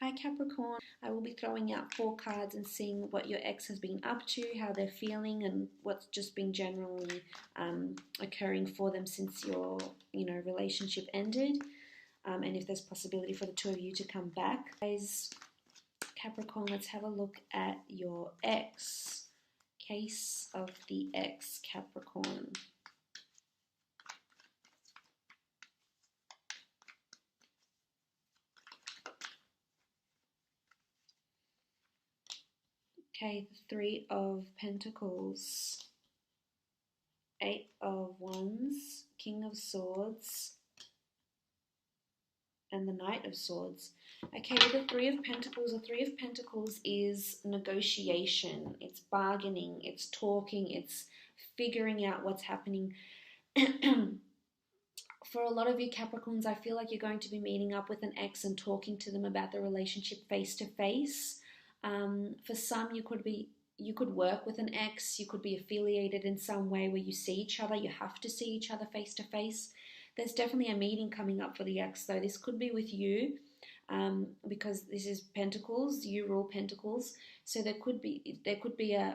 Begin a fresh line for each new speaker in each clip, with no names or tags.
Hi Capricorn, I will be throwing out 4 cards and seeing what your ex has been up to, how they're feeling, and what's just been generally occurring for them since your relationship ended, and if there's possibility for the two of you to come back. Guys, Capricorn, let's have a look at your ex. Case of the ex, Capricorn. Okay, the 3 of Pentacles, 8 of Wands, King of Swords, and the Knight of Swords. Okay, with the 3 of Pentacles, the 3 of Pentacles is negotiation, it's bargaining, it's talking, it's figuring out what's happening. For a lot of you Capricorns, I feel like you're going to be meeting up with an ex and talking to them about the relationship face to face. For some, you could work with an ex, you could be affiliated in some way where you see each other, you have to see each other face to face. There's definitely a meeting coming up for the ex, though. This could be with you, because this is Pentacles, you rule Pentacles, so there could be a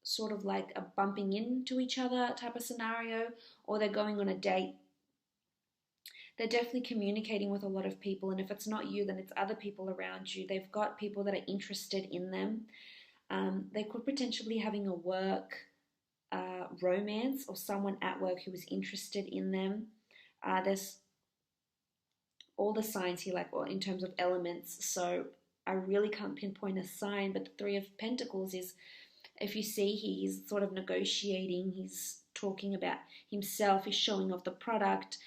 sort of like a bumping into each other type of scenario, or they're going on a date. They're definitely communicating with a lot of people, and if it's not you, then it's other people around you. They've got people that are interested in them. They could potentially be having a work romance, or someone at work who is interested in them. There's all the signs here, like, well, in terms of elements, so I really can't pinpoint a sign, but the 3 of Pentacles is, if you see, he's sort of negotiating, he's talking about himself, he's showing off the product.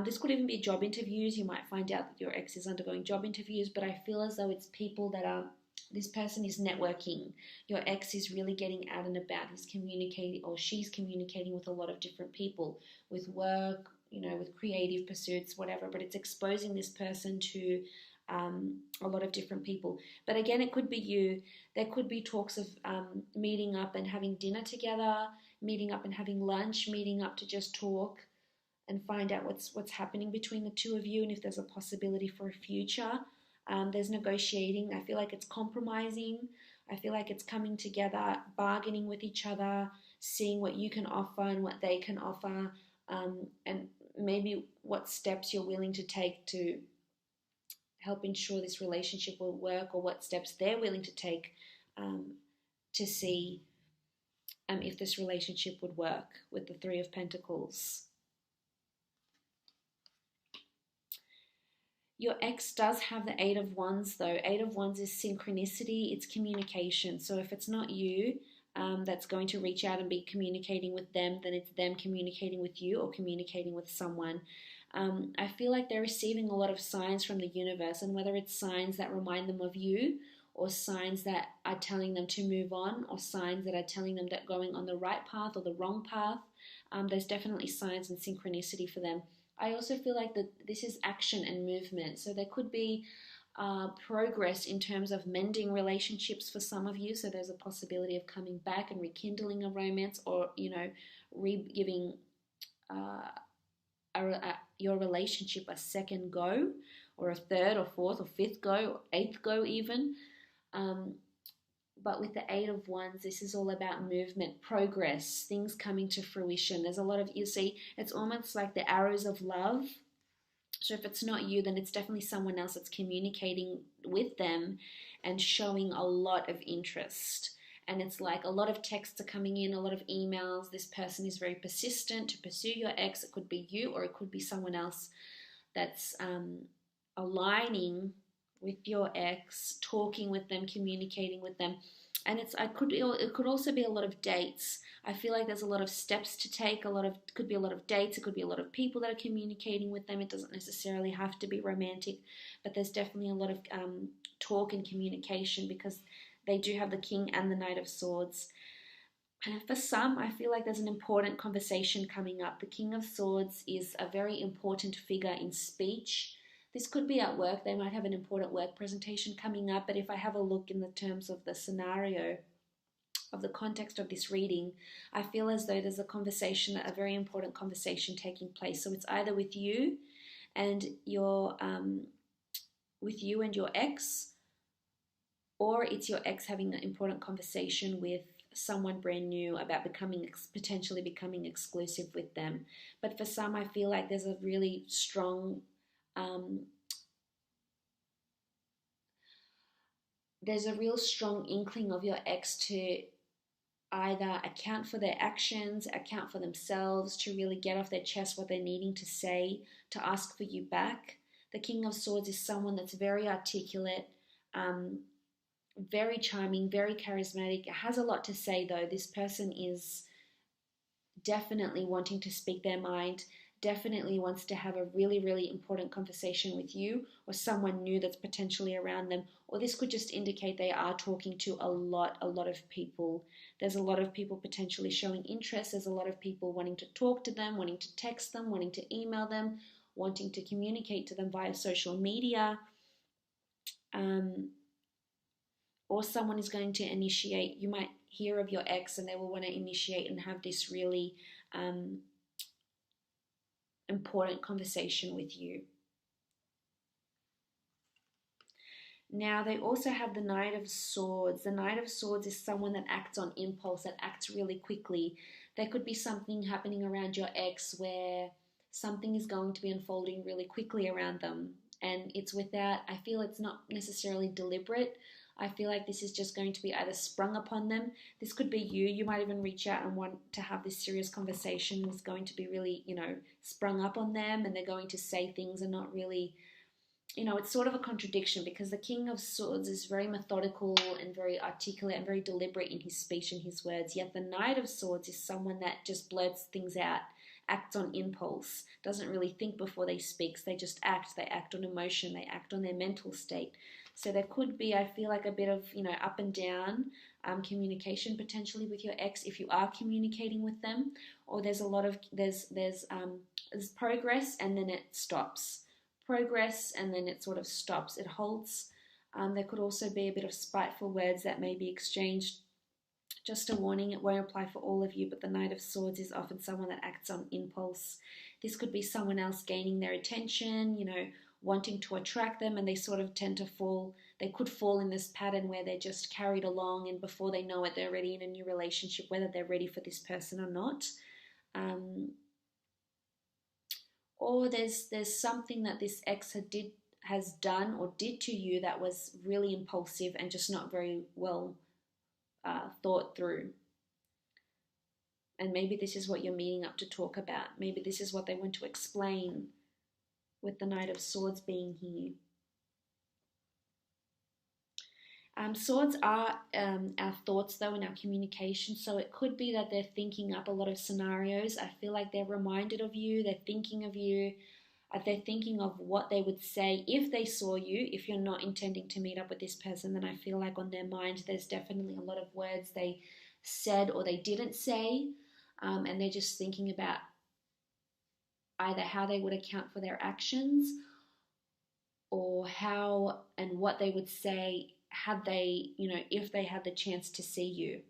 This could even be job interviews. You might find out that your ex is undergoing job interviews, but I feel as though it's people that are, this person is networking. Your ex is really getting out and about. He's communicating, or she's communicating with a lot of different people, with work, with creative pursuits, whatever, but it's exposing this person to a lot of different people. But again, it could be you. There could be talks of meeting up and having dinner together, meeting up and having lunch, meeting up to just talk and find out what's happening between the two of you, and if there's a possibility for a future. There's negotiating. I feel like it's compromising. I feel like it's coming together, bargaining with each other, seeing what you can offer and what they can offer, and maybe what steps you're willing to take to help ensure this relationship will work, or what steps they're willing to take to see if this relationship would work, with the 3 of Pentacles. Your ex does have the 8 of Wands, though. 8 of Wands is synchronicity, it's communication. So if it's not you that's going to reach out and be communicating with them, then it's them communicating with you or communicating with someone. I feel like they're receiving a lot of signs from the universe, and whether it's signs that remind them of you, or signs that are telling them to move on, or signs that are telling them that going on the right path or the wrong path, there's definitely signs and synchronicity for them. I also feel like that this is action and movement, so there could be progress in terms of mending relationships for some of you, so there's a possibility of coming back and rekindling a romance, or giving your relationship a second go, or a third or fourth or fifth go, or eighth go even. But with the 8 of Wands, this is all about movement, progress, things coming to fruition. There's a lot of, you see, it's almost like the arrows of love. So if it's not you, then it's definitely someone else that's communicating with them and showing a lot of interest. And it's like a lot of texts are coming in, a lot of emails. This person is very persistent to pursue your ex. It could be you, or it could be someone else that's aligning with your ex, talking with them, communicating with them. And it could also be a lot of dates. I feel like there's a lot of steps to take. Could be a lot of dates. It could be a lot of people that are communicating with them. It doesn't necessarily have to be romantic, but there's definitely a lot of talk and communication, because they do have the King and the Knight of Swords. And for some, I feel like there's an important conversation coming up. The King of Swords is a very important figure in speech. This could be at work. They might have an important work presentation coming up, but if I have a look in the terms of the scenario, of the context of this reading, I feel as though there's a very important conversation taking place. So it's either with you and your with you and your ex, or it's your ex having an important conversation with someone brand new about potentially becoming exclusive with them. But for some, I feel like there's a really strong inkling of your ex to either account for their actions, account for themselves, to really get off their chest what they're needing to say, to ask for you back. The King of Swords is someone that's very articulate, very charming, very charismatic. It has a lot to say, though. This person is definitely wanting to speak their mind, definitely wants to have a really, really important conversation with you or someone new that's potentially around them. Or this could just indicate they are talking to a lot of people. There's a lot of people potentially showing interest. There's a lot of people wanting to talk to them, wanting to text them, wanting to email them, wanting to communicate to them via social media. Or someone is going to initiate. You might hear of your ex and they will want to initiate and have this really important conversation with you. Now, they also have the Knight of Swords. The Knight of Swords is someone that acts on impulse, that acts really quickly. There could be something happening around your ex where something is going to be unfolding really quickly around them. And it's without, I feel it's not necessarily deliberate. I feel like this is just going to be either sprung upon them. This could be you. You might even reach out and want to have this serious conversation. It's going to be really, sprung up on them, and they're going to say things and not really, it's sort of a contradiction, because the King of Swords is very methodical and very articulate and very deliberate in his speech and his words. Yet the Knight of Swords is someone that just blurts things out, acts on impulse, doesn't really think before they speak. They just act. They act on emotion. They act on their mental state. So there could be, I feel like, a bit of, up and down communication potentially with your ex if you are communicating with them. Or there's a lot of, there's progress and then it stops. Progress and then it sort of stops. It halts. There could also be a bit of spiteful words that may be exchanged. Just a warning, it won't apply for all of you, but the Knight of Swords is often someone that acts on impulse. This could be someone else gaining their attention, wanting to attract them, and they sort of tend to they could fall in this pattern where they're just carried along, and before they know it, they're already in a new relationship, whether they're ready for this person or not. Or there's something that this ex has done or did to you that was really impulsive and just not very well thought through. And maybe this is what you're meeting up to talk about. Maybe this is what they want to explain, with the Knight of Swords being here. Swords are our thoughts, though, in our communication. So it could be that they're thinking up a lot of scenarios. I feel like they're reminded of you. They're thinking of you. They're thinking of what they would say if they saw you. If you're not intending to meet up with this person, then I feel like on their mind there's definitely a lot of words they said or they didn't say. And they're just thinking about either how they would account for their actions or how and what they would say had they, if they had the chance to see you.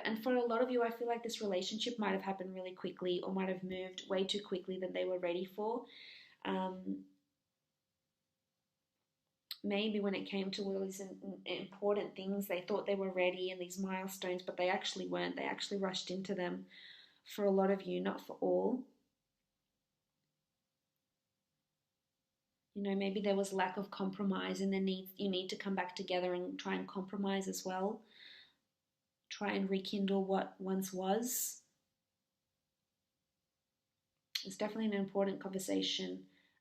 And for a lot of you, I feel like this relationship might have happened really quickly or might have moved way too quickly than they were ready for. Maybe when it came to all these important things, they thought they were ready and these milestones, but they actually weren't. They actually rushed into them for a lot of you, not for all. Maybe there was lack of compromise, and you need to come back together and try and compromise as well. Try and rekindle what once was. It's definitely an important conversation,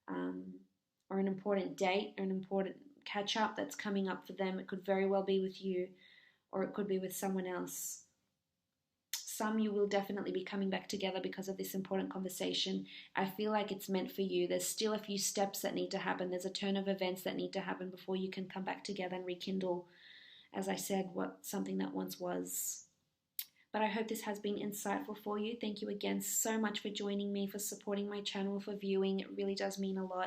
or an important date, or an important catch-up that's coming up for them. It could very well be with you, or it could be with someone else. Some you will definitely be coming back together because of this important conversation. I feel like it's meant for you. There's still a few steps that need to happen. There's a turn of events that need to happen before you can come back together and rekindle, as I said, something that once was. But I hope this has been insightful for you. Thank you again so much for joining me, for supporting my channel, for viewing. It really does mean a lot.